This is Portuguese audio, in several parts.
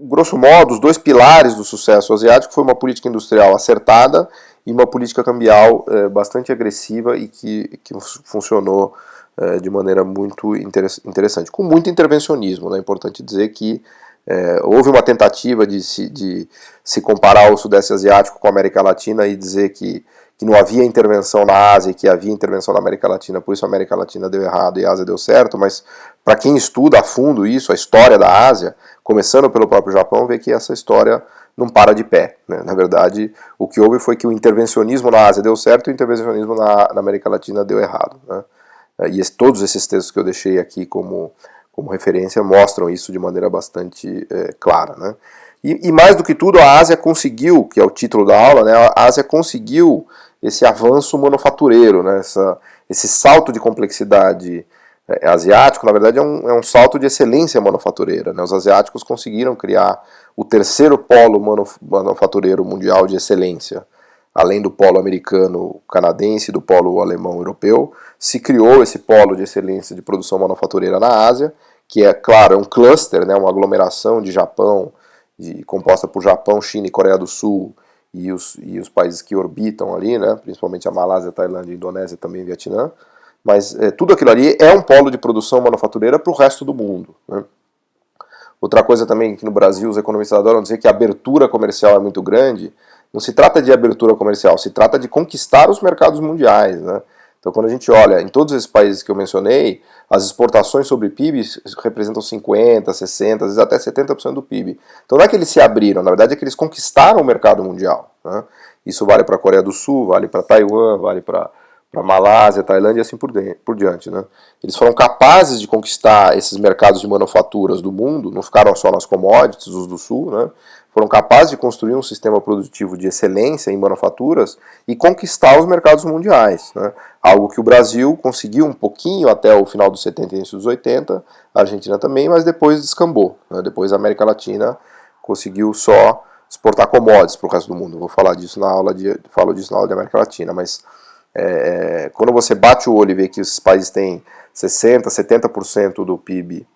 grosso modo, os dois pilares do sucesso asiático foi uma política industrial acertada e uma política cambial bastante agressiva e que funcionou de maneira muito interessante, com muito intervencionismo, né? É importante dizer que houve uma tentativa de se comparar o Sudeste Asiático com a América Latina e dizer que não havia intervenção na Ásia e que havia intervenção na América Latina, por isso a América Latina deu errado e a Ásia deu certo, mas para quem estuda a fundo isso, a história da Ásia, começando pelo próprio Japão, vê que essa história não para de pé, né? Na verdade, o que houve foi que o intervencionismo na Ásia deu certo e o intervencionismo na América Latina deu errado, né? E todos esses textos que eu deixei aqui como referência mostram isso de maneira bastante clara, né? E mais do que tudo, a Ásia conseguiu, que é o título da aula, né? A Ásia conseguiu esse avanço manufatureiro, né? Esse salto de complexidade asiático, na verdade, é um salto de excelência manufatureira, né? Os asiáticos conseguiram criar o terceiro polo manufatureiro mundial de excelência. Além do polo americano, canadense, do polo alemão, europeu, se criou esse polo de excelência de produção manufatureira na Ásia, que é, claro, é um cluster, né, uma aglomeração de Japão, composta por Japão, China e Coreia do Sul, e os países que orbitam ali, né, principalmente a Malásia, Tailândia, Indonésia e também Vietnã, mas tudo aquilo ali é um polo de produção manufatureira para o resto do mundo, né. Outra coisa também que no Brasil os economistas adoram dizer que a abertura comercial é muito grande. Não se trata de abertura comercial, se trata de conquistar os mercados mundiais, né? Então, quando a gente olha em todos esses países que eu mencionei, as exportações sobre PIB representam 50%, 60%, às vezes até 70% do PIB. Então, não é que eles se abriram, na verdade é que eles conquistaram o mercado mundial, né? Isso vale para a Coreia do Sul, vale para Taiwan, vale para Malásia, Tailândia e assim por diante, né? Eles foram capazes de conquistar esses mercados de manufaturas do mundo, não ficaram só nas commodities, os do Sul, né? Foram capazes de construir um sistema produtivo de excelência em manufaturas e conquistar os mercados mundiais, né? Algo que o Brasil conseguiu um pouquinho até o final dos 70 e início dos 80, a Argentina também, mas depois descambou, né? Depois a América Latina conseguiu só exportar commodities para o resto do mundo. Vou falar disso falo disso na aula de América Latina, mas quando você bate o olho e vê que esses países têm 60%, 70% do PIB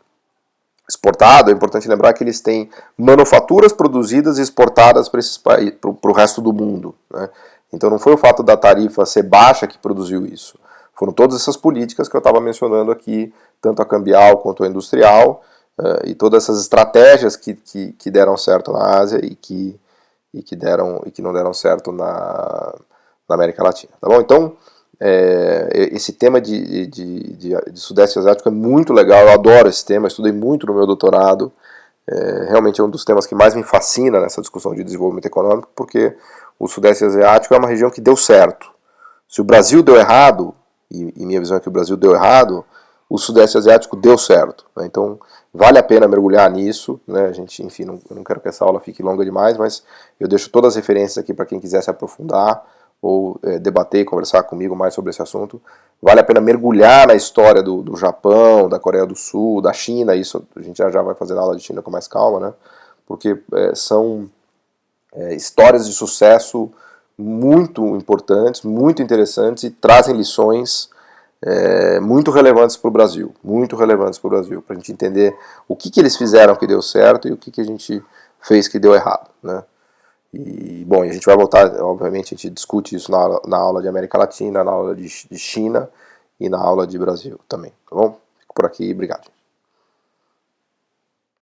exportado, é importante lembrar que eles têm manufaturas produzidas e exportadas para esses países, para o resto do mundo, né? Então não foi o fato da tarifa ser baixa que produziu isso. Foram todas essas políticas que eu estava mencionando aqui, tanto a cambial quanto a industrial, e todas essas estratégias que deram certo na Ásia e que não deram certo na América Latina. Tá bom? Então, esse tema de Sudeste Asiático é muito legal, eu adoro esse tema, estudei muito no meu doutorado, realmente é um dos temas que mais me fascina nessa discussão de desenvolvimento econômico, porque o Sudeste Asiático é uma região que deu certo. Se o Brasil deu errado, e minha visão é que o Brasil deu errado, o Sudeste Asiático deu certo, né? Então vale a pena mergulhar nisso, né? A gente, enfim, eu não quero que essa aula fique longa demais, mas eu deixo todas as referências aqui para quem quiser se aprofundar ou debater e conversar comigo mais sobre esse assunto. Vale a pena mergulhar na história do Japão, da Coreia do Sul, da China, isso a gente já vai fazer na aula de China com mais calma, né? Porque são histórias de sucesso muito importantes, muito interessantes e trazem lições muito relevantes para o Brasil, para a gente entender o que eles fizeram que deu certo e o que a gente fez que deu errado, né? E, bom, a gente vai voltar, obviamente, a gente discute isso na aula de América Latina, na aula de China e na aula de Brasil também, tá bom? Fico por aqui, obrigado.